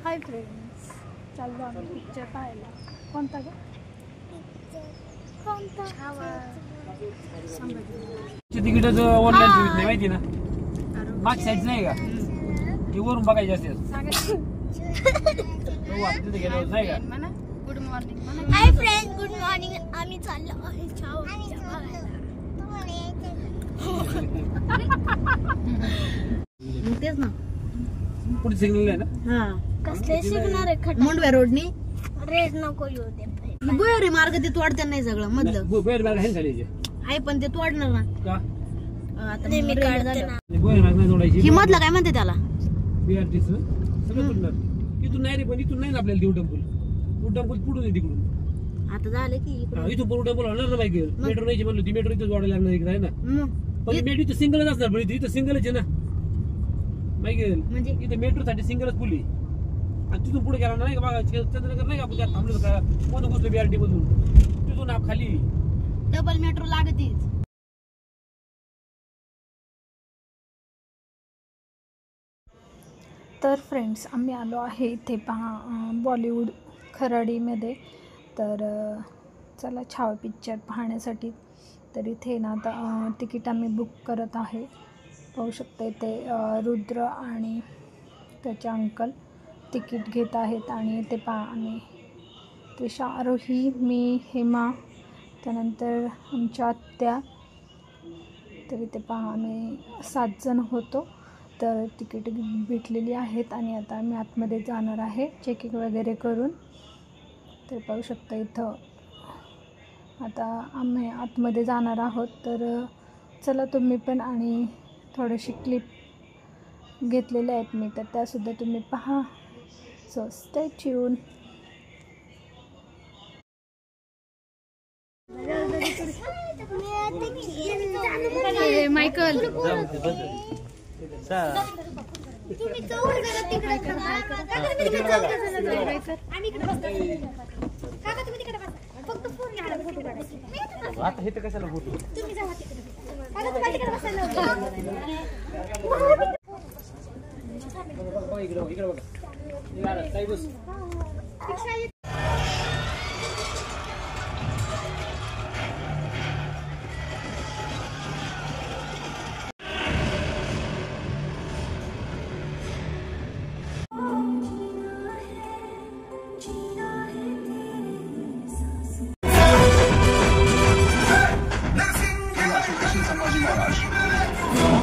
Hi friends, चाललो आम्ही picture पाहायला. कोणता ग? तिकीट ऑनलाईन सुविधा नाही माहिती ना. मागच्या साईड नाही का ती वरून बघायची असते. तिथे गेलो नाही का. Good morning. Hi friends, good morning. आम्ही चाललो आहे तेच ना पुढे सिग्नल आहे ना. हा कसले शिकणार आहे मुंडव्या रोडनी रेड नको येऊ दे. रे मार्ग ते तोडते नाही सगळं मधलं बैर मार्ग आहे खाली आहे पण ते तोडणार ना का आता मी काढते ना. बैर मार्ग नाही तोडायची. ही मधलं काय म्हणते त्याला बीआरटीच सगळं तोडणार. इथून नाही रे, पण इथून नाही ना आपल्याला देऊ टेम्पल पुढून आहे तिकडून. आता झालं की इथून पण टेम्पल होणार ना बाईक. मेट्रो नाही म्हणलं ती मेट्रो इथं जोडायला लागणार इकडे आहे ना. पण मेट्रो इथं सिंगलच असणार. पण इथं सिंगलच आहे ना माहिती. म्हणजे इथं मेट्रो साठी सिंगलच पुली. आणि तिथून पुढे गेला नाही का बघा चंद्रनगर नाही का आपण त्यात थांबलो का कोण घुसलो बीआरटी मधून तिथून आप खाली डबल मेट्रो लागतीच. तर फ्रेंड्स, आम्ही आलो आहे इथे पहा बॉलिवूड खराडीमध्ये. तर चला छावा पिक्चर पाहण्यासाठी. तर इथे ना आता तिकीट आम्ही बुक करत आहे. पाहू शकता इथे रुद्र आणि त्याचे अंकल तिकीट घेत आहेत. आणि इथे पहा आम्ही त्रिशा, आरोही, मी, हेमा, त्यानंतर आमच्या आत्या. तर इथे पहा आम्ही 7 जण होतो. तर तिकीट भेटलेली आहेत आणि आता आम्ही आतमध्ये जाणार आहे चेकिंग वगैरे करून. तर पाहू शकता इथं आता आम्ही आतमध्ये जाणार आहोत. तर चला तुम्ही पण, आणि थोडेसे क्लिप घेतलेले आहेत मी, तर त्यासुद्धा तुम्ही पहा. So stay tune. मायकल आता हे तर कशाला फोटो इकडे बघा बस.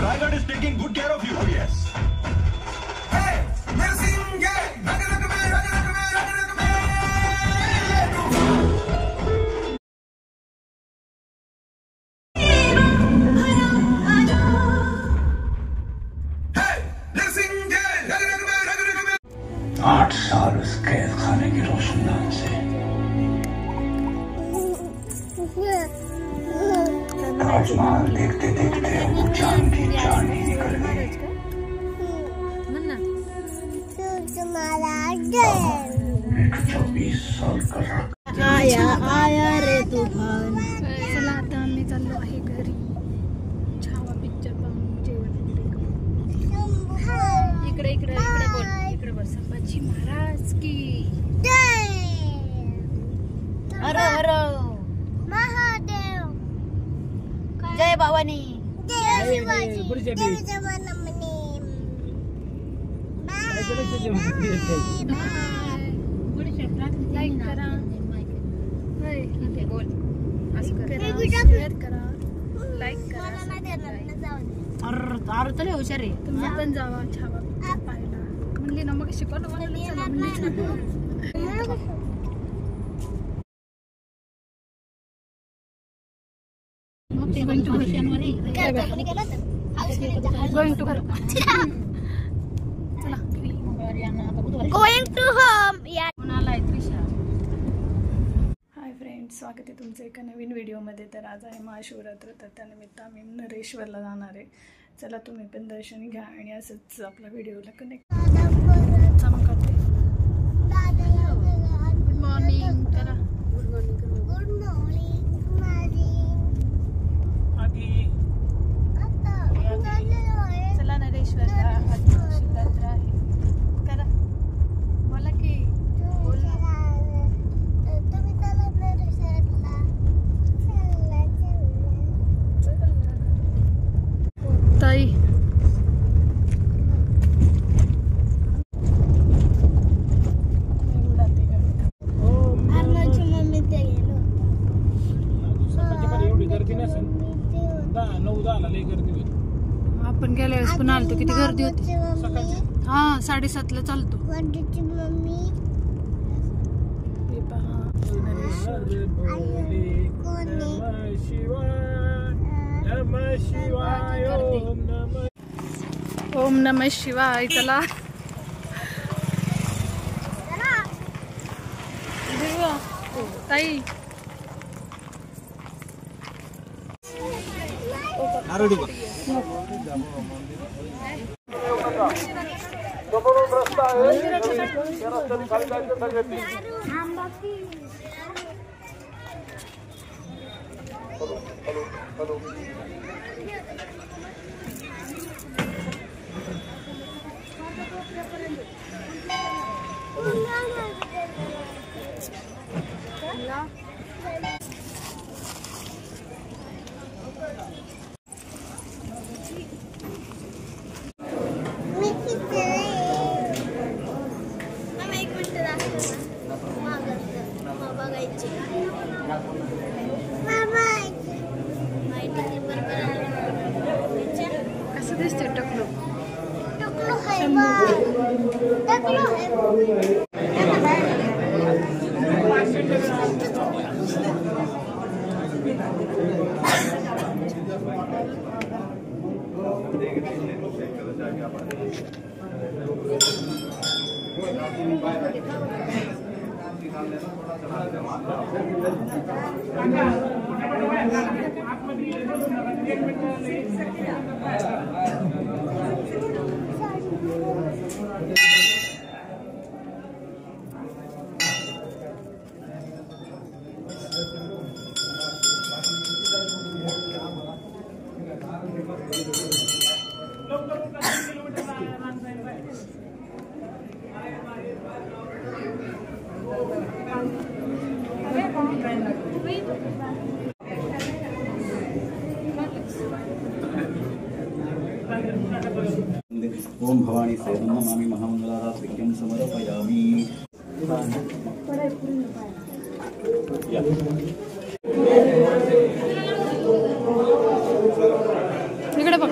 Raigad is taking good care of you. Oh yes. Hey, Narsinge, आठ साल उस कैद खाने की रोशनदान से ताजमहल देखते देखते वो जान की जान ही निकल गई. 24 साल का आया रे तूफान. चला आता आम्ही चाललो आहे घरी. छावा पिक्चर पाहून जेवण इकडे इकडे इकडे बोल, इकडे बोल. संभाजी महाराज की अरे अरे महादेव, जय भवानी. जय शिवाजी, बड़ी जय जय जवानमणी. लाईक करा. बोल असं करा, मी शेअर करा, लाईक करा. अरे तुला हुशार आहे. तुम्ही पण जावा छावा पिक्चर पाहायला. म्हणली ना मग शिकवलं गोइंग टू घर. चला गोइंग टू होम. कोणाला आहे त्रिशा. हाय फ्रेंड्स, स्वागत आहे तुमचं एका नवीन व्हिडिओमध्ये. तर आज आहे महाशिवरात्र, तर त्यानिमित्त आम्ही नरेश्वरला जाणार आहे. चला तुम्ही पण दर्शन घ्या आणि असंच आपल्या व्हिडिओला कनेक्ट करते. Good morning. चला गुड मॉर्निंग. चला नरेश्वर. श्रद्धा शिवरात्र आहे. करा बोला की बोल ना. तुम्ही चला नरसरला. ताई अर्णवची मम्मी ते गेलो. एवढी गर्दी नसेल. 9-10 लई गर्दी होती. आपण गेल्या वेळेस पण आलतो किती गर्दी होती. सकाळची हा 7:30ला चालतो. वडीची मम्मी हे पहा ओम नमः शिवाय. चला देवा. ताई मी किती मम्मी एक मिनिट दाखव मागं बघायची माहिती बरोबर कसं दिसते टकलो. टकलो आहे बा. टकलो आहे. ओम भवानी सेवं नमामि महामंगलारात्रिक्यं समर्पयामि. इकडे बघ.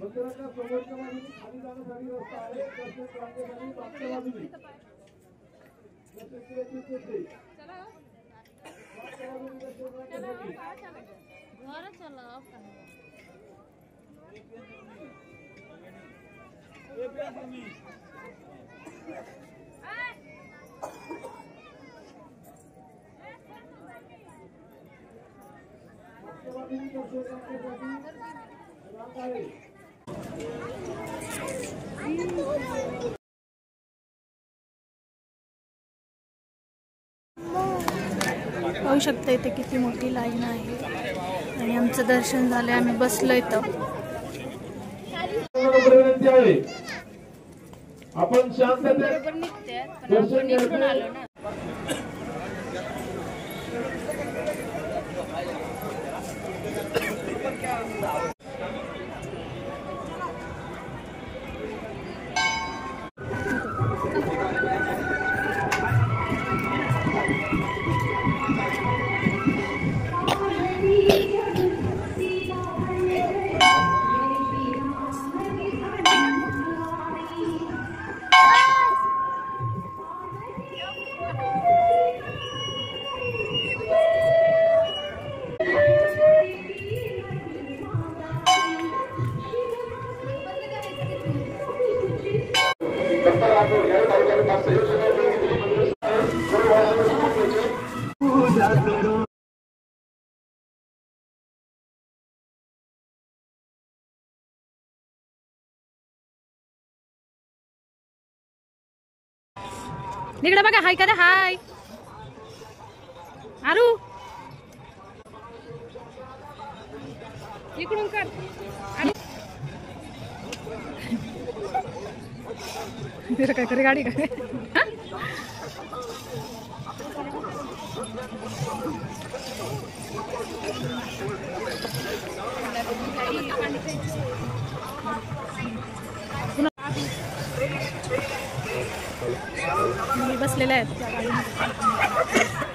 मंदिराच्या समोरच्या बाजूने खाली जाण्यासाठी रस्ता आहे. तसेच रांगेसाठी मागच्या बाजूने पाहू शकता इथे किती मोठी लाईन आहे आणि आमचं दर्शन झालं. आम्ही बसलो इथं. आपण शांततेत दर्शन घ्यायचं. इकडे बघा हाय का हाय आरू इकडून कर काय करे गाडी काय बसलेले आहेत त्या गाडीमध्ये.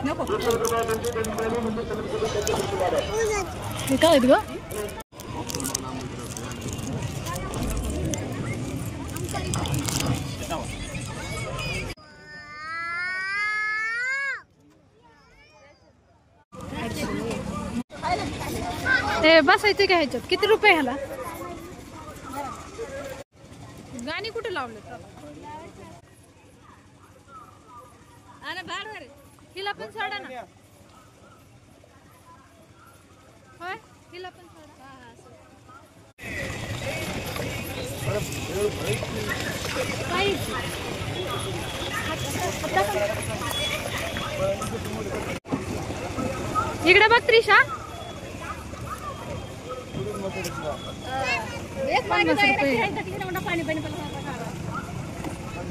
नको हे काय आहेत ग ते बसायचे का ह्याच्यात किती रुपये ह्याला गाणी कुठे लावले हिला पण सोडा ना होय हिला पण सोडा इकडे बघ त्रिशा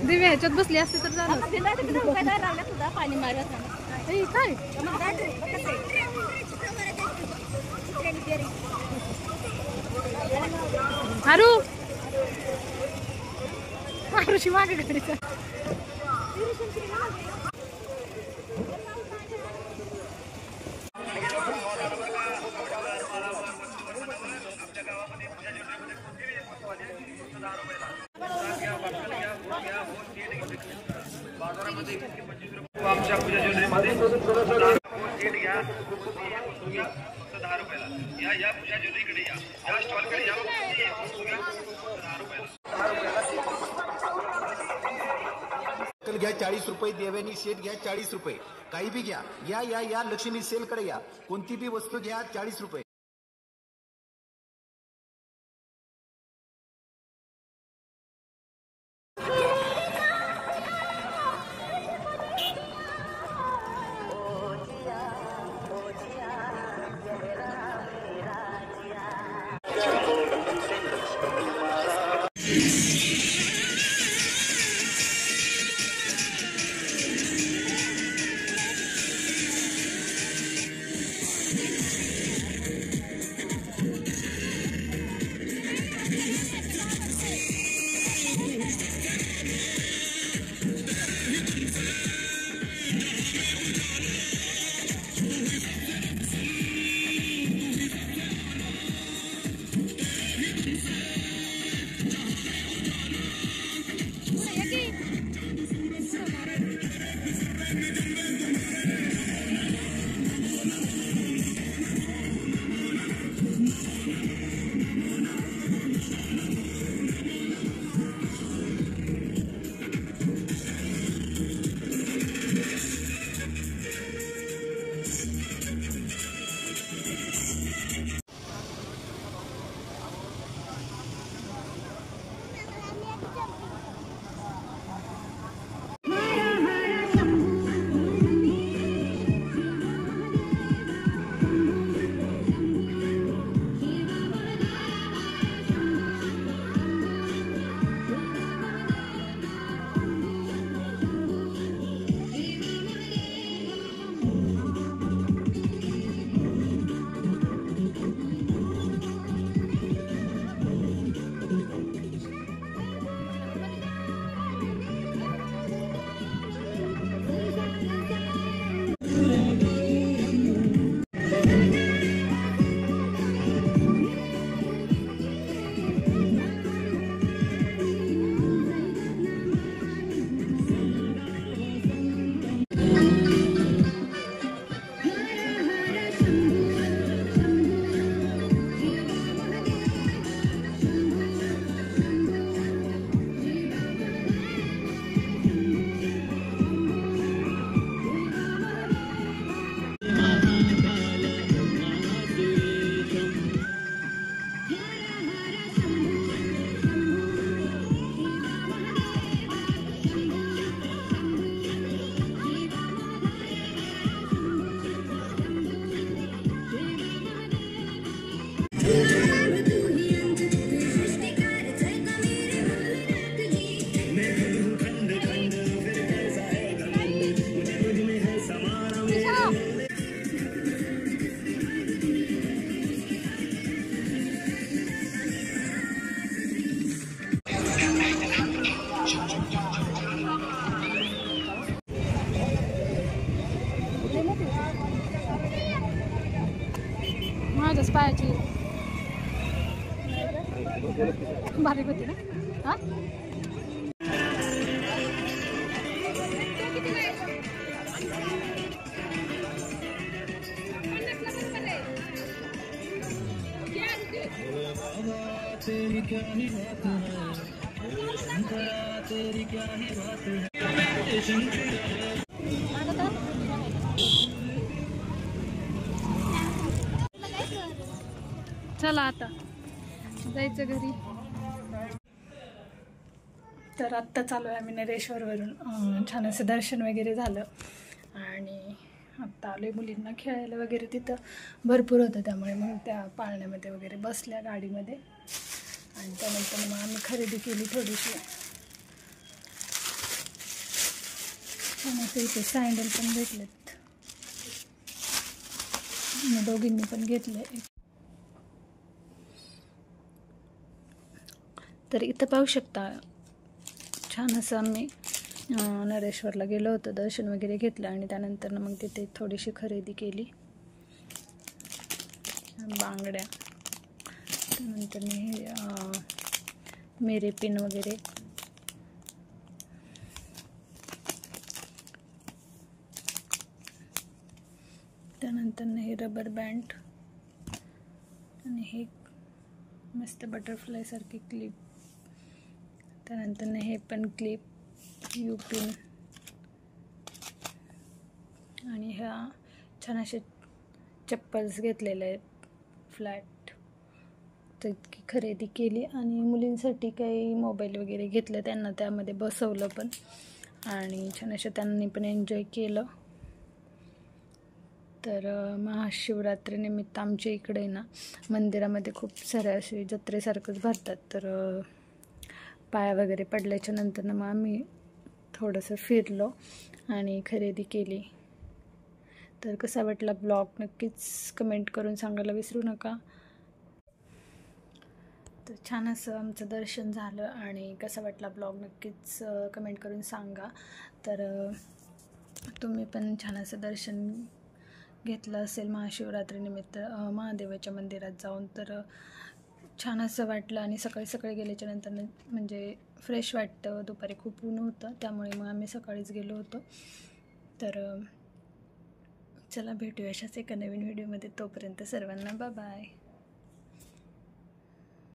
दिव्या ह्याच्यात बसली असते तर झालं पाणी मारत काय आरू आरूची मागे गाडीचा आमच्या पूजा ज्वेलरीमध्ये 10 रुपयाला या पूजा ज्वेलरीकडे या स्टॉलकडे या 10 रुपयाला घ्या 40 रुपये देव्यानी शेट घ्या 40 रुपये काही बी घ्या या या या लक्ष्मी सेल कडे या कोणती बी वस्तू घ्या 40 रुपये बारीक होती ना हा. चला आता जायचं घरी. तर आत्ता चालू आहे आम्ही नरेश्वरवरून. छान असं दर्शन वगैरे झालं आणि आत्ता आलो आहे. मुलींना खेळायला वगैरे तिथं भरपूर होतं, त्यामुळे मग त्या पाळण्यामध्ये वगैरे बसल्या गाडीमध्ये. आणि त्यानंतर मग आम्ही खरेदी केली थोडीशी. छान असं इथे सँडल पण भेटलेत, दोघींनी पण घेतले. तर इथं पाहू शकता छान असं आम्ही नरेश्वरला गेलो होतो, दर्शन वगैरे घेतलं आणि त्यानंतर मग तिथे थोडीशी खरेदी केली. बांगड्या, त्यानंतर हे मेरे पिन वगैरे. त्यानंतर हे रबर बँड आणि हे मस्त बटरफ्लाय सारखी क्लिप. त्यानंतर हे पण क्लिप, यू पिन आणि ह्या छान असे चप्पल्स घेतलेले आहेत फ्लॅट. तर इतकी खरेदी केली आणि मुलींसाठी काही मोबाईल वगैरे घेतलं, त्यांना त्यामध्ये बसवलं पण आणि छान असं त्यांनी पण एन्जॉय केलं. तर महाशिवरात्रीनिमित्त आमच्या इकडे ना मंदिरामध्ये खूप सारे असे जत्रेसारखंच भरतात. तर पाया वगैरे पडल्याच्या नंतर मग आम्ही थोडंसं फिरलो आणि खरेदी केली. तर कसा वाटला ब्लॉग नक्कीच कमेंट करून सांगायला विसरू नका. तर छान असं आमचं दर्शन झालं आणि कसा वाटला ब्लॉग नक्कीच कमेंट करून सांगा. तर तुम्ही पण छान असं दर्शन घेतलं असेल महाशिवरात्रीनिमित्त महादेवाच्या मंदिरात जाऊन. तर छान असं वाटलं आणि सकाळी सकाळी गेल्याच्या नंतर म्हणजे फ्रेश वाटतं. दुपारी खूप ऊन होतं, त्यामुळे मग आम्ही सकाळीच गेलो होतो. तर चला भेटूया अशाच एका नवीन व्हिडिओमध्ये. तोपर्यंत सर्वांना बाय बाय.